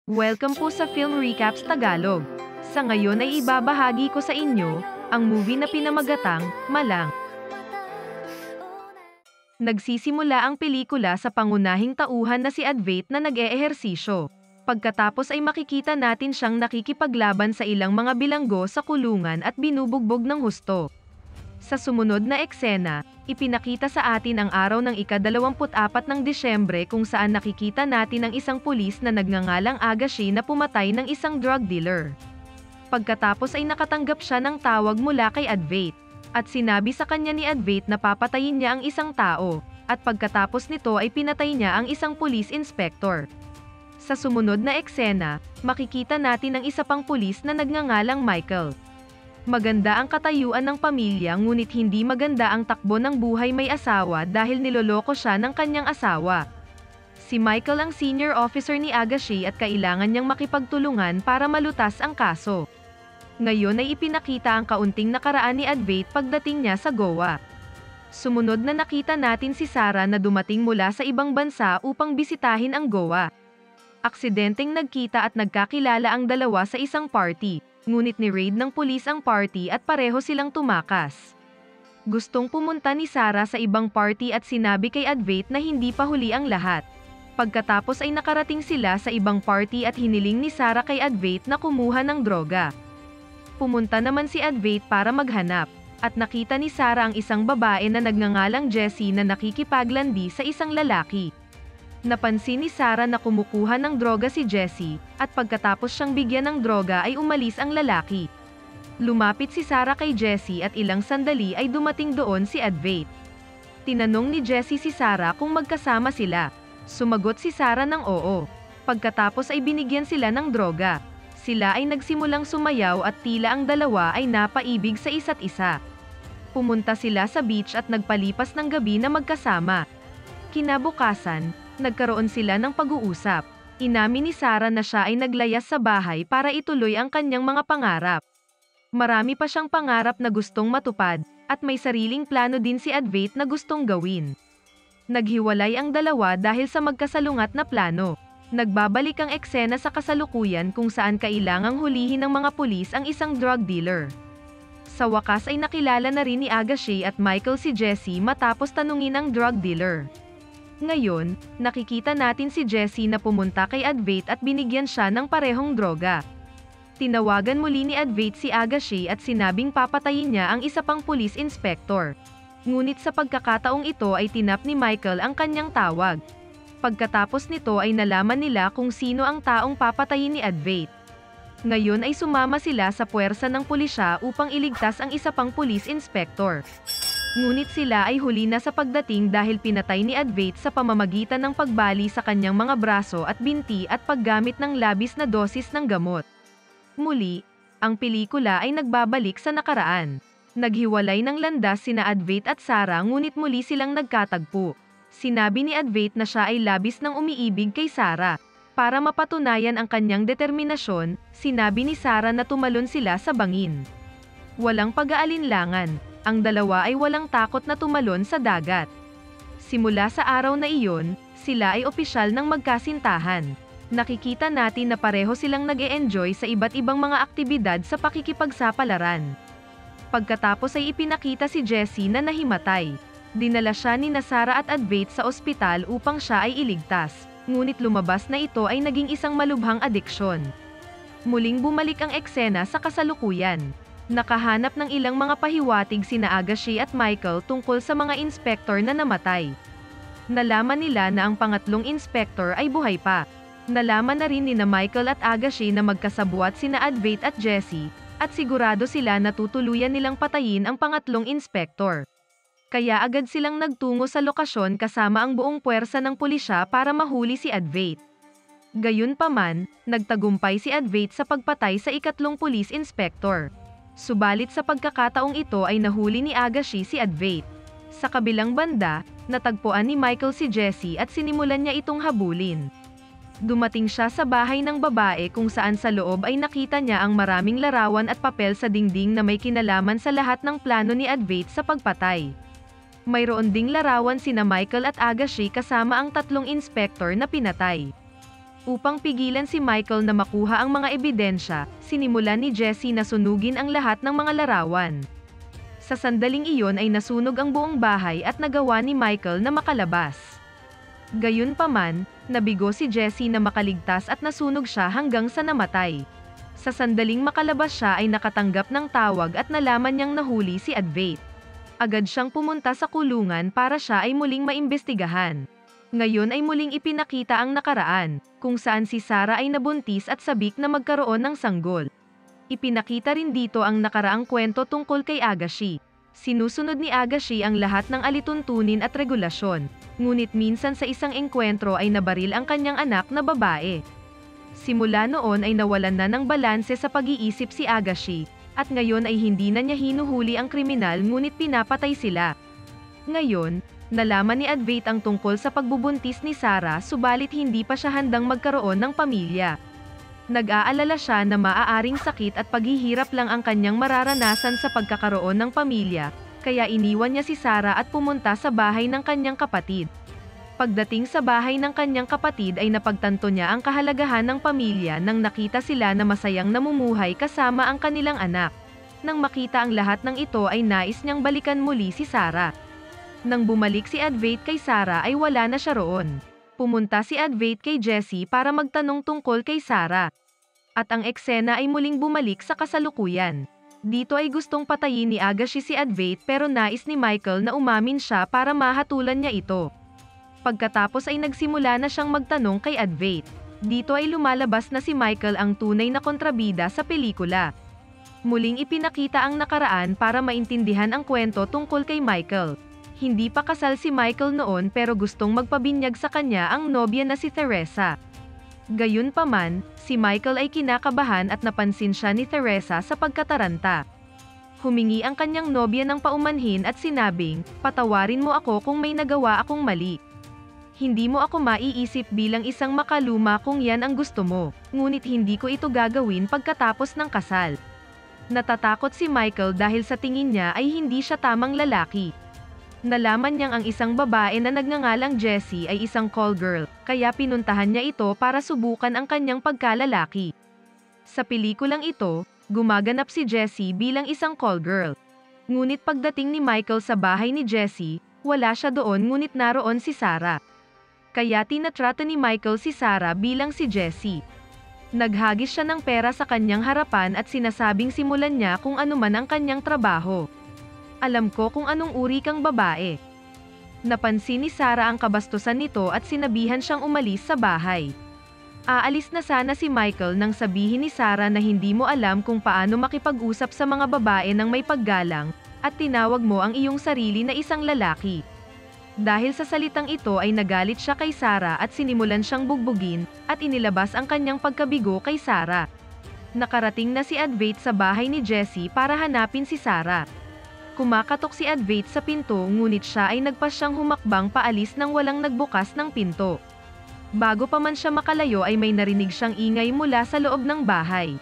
Welcome po sa Film Recaps Tagalog. Sa ngayon ay ibabahagi ko sa inyo ang movie na pinamagatang Malang. Nagsisimula ang pelikula sa pangunahing tauhan na si Advait na nag-eehersisyo. Pagkatapos ay makikita natin siyang nakikipaglaban sa ilang mga bilanggo sa kulungan at binubugbog ng husto. Sa sumunod na eksena, ipinakita sa atin ang araw ng ika-24 ng Disyembre kung saan nakikita natin ang isang pulis na nagngangalang Agashi na pumatay ng isang drug dealer. Pagkatapos ay nakatanggap siya ng tawag mula kay Advait, at sinabi sa kanya ni Advait na papatayin niya ang isang tao, at pagkatapos nito ay pinatay niya ang isang police inspector. Sa sumunod na eksena, makikita natin ang isa pang pulis na nagngangalang Michael. Maganda ang katayuan ng pamilya ngunit hindi maganda ang takbo ng buhay may asawa dahil niloloko siya ng kanyang asawa. Si Michael ang senior officer ni Agashi at kailangan niyang makipagtulungan para malutas ang kaso. Ngayon ay ipinakita ang kaunting nakaraan ni Advait pagdating niya sa Goa. Sumunod na nakita natin si Sarah na dumating mula sa ibang bansa upang bisitahin ang Goa. Aksidenteng nagkita at nagkakilala ang dalawa sa isang party. Ngunit ni-raid ng pulis ang party at pareho silang tumakas. Gustong pumunta ni Sarah sa ibang party at sinabi kay Advait na hindi pa huli ang lahat. Pagkatapos ay nakarating sila sa ibang party at hiniling ni Sarah kay Advait na kumuha ng droga. Pumunta naman si Advait para maghanap, at nakita ni Sarah ang isang babae na nagngangalang Jessie na nakikipaglandi sa isang lalaki. Napansin ni Sarah na kumukuha ng droga si Jessie, at pagkatapos siyang bigyan ng droga ay umalis ang lalaki. Lumapit si Sarah kay Jessie at ilang sandali ay dumating doon si Advait. Tinanong ni Jessie si Sarah kung magkasama sila. Sumagot si Sarah ng oo. Pagkatapos ay binigyan sila ng droga. Sila ay nagsimulang sumayaw at tila ang dalawa ay napaibig sa isa't isa. Pumunta sila sa beach at nagpalipas ng gabi na magkasama. Kinabukasan, nagkaroon sila ng pag-uusap. Inamin ni Sarah na siya ay naglayas sa bahay para ituloy ang kanyang mga pangarap. Marami pa siyang pangarap na gustong matupad, at may sariling plano din si Advait na gustong gawin. Naghiwalay ang dalawa dahil sa magkasalungat na plano. Nagbabalik ang eksena sa kasalukuyan kung saan kailangang hulihin ng mga pulis ang isang drug dealer. Sa wakas ay nakilala na rin ni Agashi at Michael si Jessie matapos tanungin ang drug dealer. Ngayon, nakikita natin si Jessie na pumunta kay Advait at binigyan siya ng parehong droga. Tinawagan muli ni Advait si Agashi at sinabing papatayin niya ang isa pang police inspector. Ngunit sa pagkakataong ito ay tinap ni Michael ang kanyang tawag. Pagkatapos nito ay nalaman nila kung sino ang taong papatayin ni Advait. Ngayon ay sumama sila sa puwersa ng pulisya upang iligtas ang isa pang police inspector. Ngunit sila ay huli na sa pagdating dahil pinatay ni Advait sa pamamagitan ng pagbali sa kanyang mga braso at binti at paggamit ng labis na dosis ng gamot. Muli, ang pelikula ay nagbabalik sa nakaraan. Naghiwalay ng landas sina Advait at Sarah ngunit muli silang nagkatagpo. Sinabi ni Advait na siya ay labis ng umiibig kay Sarah. Para mapatunayan ang kanyang determinasyon, sinabi ni Sarah na tumalon sila sa bangin. Walang pag-aalinlangan. Ang dalawa ay walang takot na tumalon sa dagat. Simula sa araw na iyon, sila ay opisyal ng magkasintahan. Nakikita natin na pareho silang nag-e-enjoy sa iba't ibang mga aktibidad sa pakikipagsapalaran. Pagkatapos ay ipinakita si Jessie na nahimatay. Dinala siya ni Sarah at Advait sa ospital upang siya ay iligtas, ngunit lumabas na ito ay naging isang malubhang adiksyon. Muling bumalik ang eksena sa kasalukuyan. Nakahanap ng ilang mga pahiwatig sina Agashi at Michael tungkol sa mga inspektor na namatay. Nalaman nila na ang pangatlong inspektor ay buhay pa. Nalaman na rin ni Michael at Agashi na magkasabwat sina Advait at Jessie, at sigurado sila na tutuluyan nilang patayin ang pangatlong inspektor. Kaya agad silang nagtungo sa lokasyon kasama ang buong puwersa ng pulisya para mahuli si Advait. Gayunpaman, nagtagumpay si Advait sa pagpatay sa ikatlong police inspector. Subalit sa pagkakataong ito ay nahuli ni Agashi si Advait. Sa kabilang banda, natagpuan ni Michael si Jessie at sinimulan niya itong habulin. Dumating siya sa bahay ng babae kung saan sa loob ay nakita niya ang maraming larawan at papel sa dingding na may kinalaman sa lahat ng plano ni Advait sa pagpatay. Mayroon ding larawan sina Michael at Agashi kasama ang tatlong inspektor na pinatay. Upang pigilan si Michael na makuha ang mga ebidensya, sinimulan ni Jesse na sunugin ang lahat ng mga larawan. Sa sandaling iyon ay nasunog ang buong bahay at nagawa ni Michael na makalabas. Gayunpaman, nabigo si Jesse na makaligtas at nasunog siya hanggang sa namatay. Sa sandaling makalabas siya ay nakatanggap ng tawag at nalaman niyang nahuli si Advait. Agad siyang pumunta sa kulungan para siya ay muling maimbestigahan. Ngayon ay muling ipinakita ang nakaraan, kung saan si Sarah ay nabuntis at sabik na magkaroon ng sanggol. Ipinakita rin dito ang nakaraang kwento tungkol kay Agashi. Sinusunod ni Agashi ang lahat ng alituntunin at regulasyon, ngunit minsan sa isang engkwentro ay nabaril ang kanyang anak na babae. Simula noon ay nawalan na ng balanse sa pag-iisip si Agashi, at ngayon ay hindi na niya hinuhuli ang kriminal ngunit pinapatay sila. Ngayon, nalaman ni Advait ang tungkol sa pagbubuntis ni Sarah subalit hindi pa siya handang magkaroon ng pamilya. Nag-aalala siya na maaaring sakit at paghihirap lang ang kanyang mararanasan sa pagkakaroon ng pamilya, kaya iniwan niya si Sarah at pumunta sa bahay ng kanyang kapatid. Pagdating sa bahay ng kanyang kapatid ay napagtanto niya ang kahalagahan ng pamilya nang nakita sila na masayang namumuhay kasama ang kanilang anak. Nang makita ang lahat ng ito ay nais niyang balikan muli si Sarah. Nang bumalik si Advait kay Sarah ay wala na siya roon. Pumunta si Advait kay Jesse para magtanong tungkol kay Sarah. At ang eksena ay muling bumalik sa kasalukuyan. Dito ay gustong patayin ni Agashi si Advait pero nais ni Michael na umamin siya para mahatulan niya ito. Pagkatapos ay nagsimula na siyang magtanong kay Advait. Dito ay lumalabas na si Michael ang tunay na kontrabida sa pelikula. Muling ipinakita ang nakaraan para maintindihan ang kwento tungkol kay Michael. Hindi pa kasal si Michael noon pero gustong magpabinyag sa kanya ang nobya na si Teresa. Gayunpaman, si Michael ay kinakabahan at napansin siya ni Teresa sa pagkataranta. Humingi ang kanyang nobya ng paumanhin at sinabing, "Patawarin mo ako kung may nagawa akong mali. Hindi mo ako maiisip bilang isang makaluma kung yan ang gusto mo, ngunit hindi ko ito gagawin pagkatapos ng kasal." Natatakot si Michael dahil sa tingin niya ay hindi siya tamang lalaki. Nalaman niyang ang isang babae na nagngangalang Jessie ay isang call girl, kaya pinuntahan niya ito para subukan ang kanyang pagkalalaki. Sa pelikulang ito, gumaganap si Jessie bilang isang call girl. Ngunit pagdating ni Michael sa bahay ni Jessie, wala siya doon ngunit naroon si Sarah. Kaya tinatrato ni Michael si Sarah bilang si Jessie. Naghagis siya ng pera sa kanyang harapan at sinasabing simulan niya kung ano man ang kanyang trabaho. "Alam ko kung anong uri kang babae." Napansin ni Sarah ang kabastusan nito at sinabihan siyang umalis sa bahay. Aalis na sana si Michael nang sabihin ni Sarah na hindi mo alam kung paano makipag-usap sa mga babae ng may paggalang, at tinawag mo ang iyong sarili na isang lalaki. Dahil sa salitang ito ay nagalit siya kay Sarah at sinimulan siyang bugbugin, at inilabas ang kanyang pagkabigo kay Sarah. Nakarating na si Advait sa bahay ni Jessie para hanapin si Sarah. Kumakatok si Advait sa pinto ngunit siya ay nagpasyang humakbang paalis nang walang nagbukas ng pinto. Bago pa man siya makalayo ay may narinig siyang ingay mula sa loob ng bahay.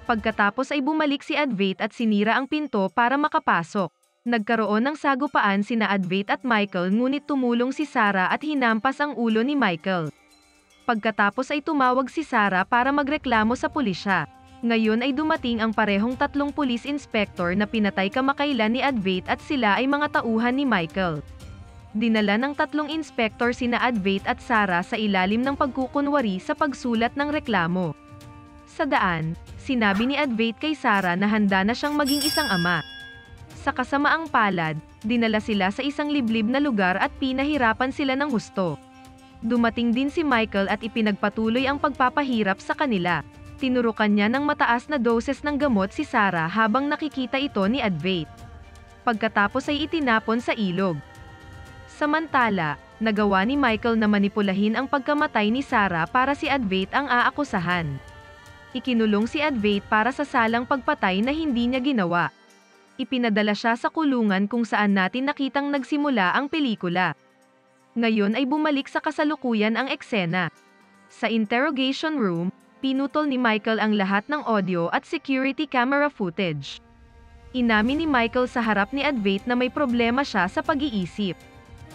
Pagkatapos ay bumalik si Advait at sinira ang pinto para makapasok. Nagkaroon ng sagupaan sina Advait at Michael ngunit tumulong si Sarah at hinampas ang ulo ni Michael. Pagkatapos ay tumawag si Sarah para magreklamo sa pulisya. Ngayon ay dumating ang parehong 3 police inspector na pinatay kamakailan ni Advait at sila ay mga tauhan ni Michael. Dinala ng 3 inspector sina Advait at Sarah sa ilalim ng pagkukunwari sa pagsulat ng reklamo. Sa daan, sinabi ni Advait kay Sarah na handa na siyang maging isang ama. Sa kasamaang palad, dinala sila sa isang liblib na lugar at pinahirapan sila ng husto. Dumating din si Michael at ipinagpatuloy ang pagpapahirap sa kanila. Tinurukan niya ng mataas na doses ng gamot si Sarah habang nakikita ito ni Advait. Pagkatapos ay itinapon sa ilog. Samantala, nagawa ni Michael na manipulahin ang pagkamatay ni Sarah para si Advait ang aakusahan. Ikinulong si Advait para sa salang pagpatay na hindi niya ginawa. Ipinadala siya sa kulungan kung saan natin nakitang nagsimula ang pelikula. Ngayon ay bumalik sa kasalukuyan ang eksena. Sa interrogation room, pinutol ni Michael ang lahat ng audio at security camera footage. Inamin ni Michael sa harap ni Advait na may problema siya sa pag-iisip.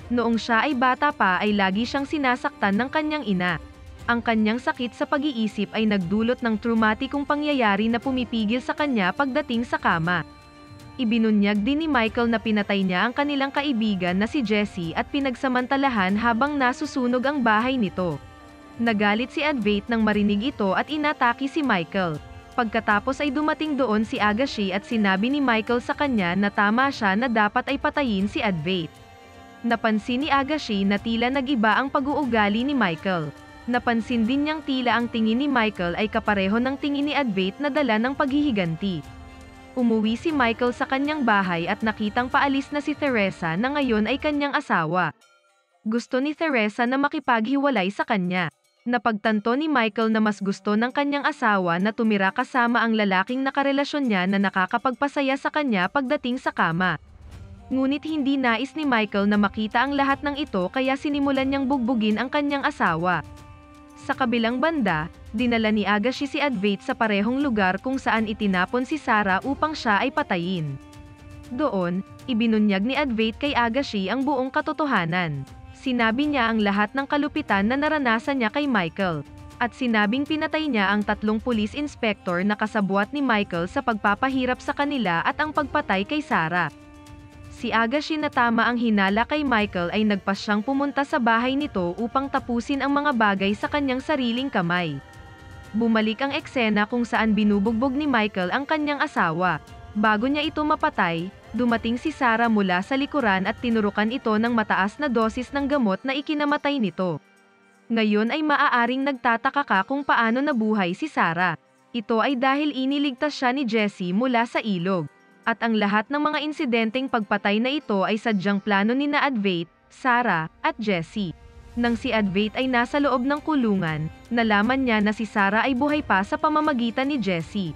Noong siya ay bata pa ay lagi siyang sinasaktan ng kanyang ina. Ang kanyang sakit sa pag-iisip ay nagdulot ng traumatikong pangyayari na pumipigil sa kanya pagdating sa kama. Ibinunyag din ni Michael na pinatay niya ang kanilang kaibigan na si Jesse at pinagsamantalahan habang nasusunog ang bahay nito. Nagalit si Advait nang marinig ito at inatake si Michael. Pagkatapos ay dumating doon si Agashi at sinabi ni Michael sa kanya na tama siya na dapat ay patayin si Advait. Napansin ni Agashi na tila nag-iba ang pag-uugali ni Michael. Napansin din niyang tila ang tingin ni Michael ay kapareho ng tingin ni Advait na dala ng paghihiganti. Umuwi si Michael sa kanyang bahay at nakitang paalis na si Teresa na ngayon ay kanyang asawa. Gusto ni Teresa na makipaghiwalay sa kanya. Napagtanto ni Michael na mas gusto ng kanyang asawa na tumira kasama ang lalaking nakarelasyon niya na nakakapagpasaya sa kanya pagdating sa kama. Ngunit hindi nais ni Michael na makita ang lahat ng ito kaya sinimulan niyang bugbugin ang kanyang asawa. Sa kabilang banda, dinala ni Agashi si Advait sa parehong lugar kung saan itinapon si Sarah upang siya ay patayin. Doon, ibinunyag ni Advait kay Agashi ang buong katotohanan. Sinabi niya ang lahat ng kalupitan na naranasan niya kay Michael, at sinabing pinatay niya ang 3 police inspector na kasabwat ni Michael sa pagpapahirap sa kanila at ang pagpatay kay Sarah. Si Agashi na tama ang hinala kay Michael ay nagpasyang pumunta sa bahay nito upang tapusin ang mga bagay sa kanyang sariling kamay. Bumalik ang eksena kung saan binubugbog ni Michael ang kanyang asawa. Bago niya ito mapatay, dumating si Sarah mula sa likuran at tinurukan ito ng mataas na dosis ng gamot na ikinamatay nito. Ngayon ay maaaring nagtataka ka kung paano nabuhay si Sarah. Ito ay dahil iniligtas siya ni Jesse mula sa ilog. At ang lahat ng mga insidenteng pagpatay na ito ay sadyang plano ni na Advait, Sarah, at Jesse. Nang si Advait ay nasa loob ng kulungan, nalaman niya na si Sarah ay buhay pa sa pamamagitan ni Jesse.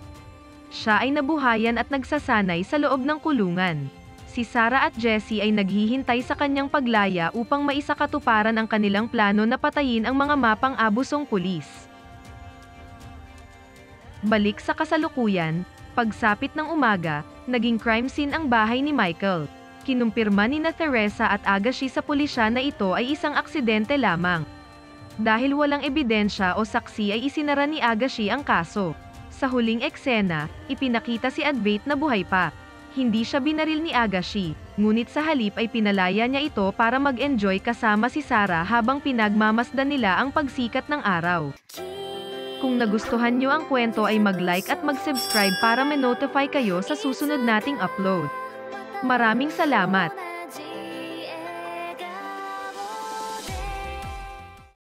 Siya ay nabuhayan at nagsasanay sa loob ng kulungan. Si Sarah at Jesse ay naghihintay sa kanyang paglaya upang maisakatuparan ang kanilang plano na patayin ang mga mapang-abusong pulis. Balik sa kasalukuyan, pagsapit ng umaga, naging crime scene ang bahay ni Michael. Kinumpirma ni na Teresa at Agashi sa pulisya na ito ay isang aksidente lamang. Dahil walang ebidensya o saksi ay isinara ni Agashi ang kaso. Sa huling eksena, ipinakita si Advait na buhay pa. Hindi siya binaril ni Agashi, ngunit sa halip ay pinalaya niya ito para mag-enjoy kasama si Sarah habang pinagmamasdan nila ang pagsikat ng araw. Kung nagustuhan nyo ang kwento ay mag-like at mag-subscribe para ma-notify kayo sa susunod nating upload. Maraming salamat!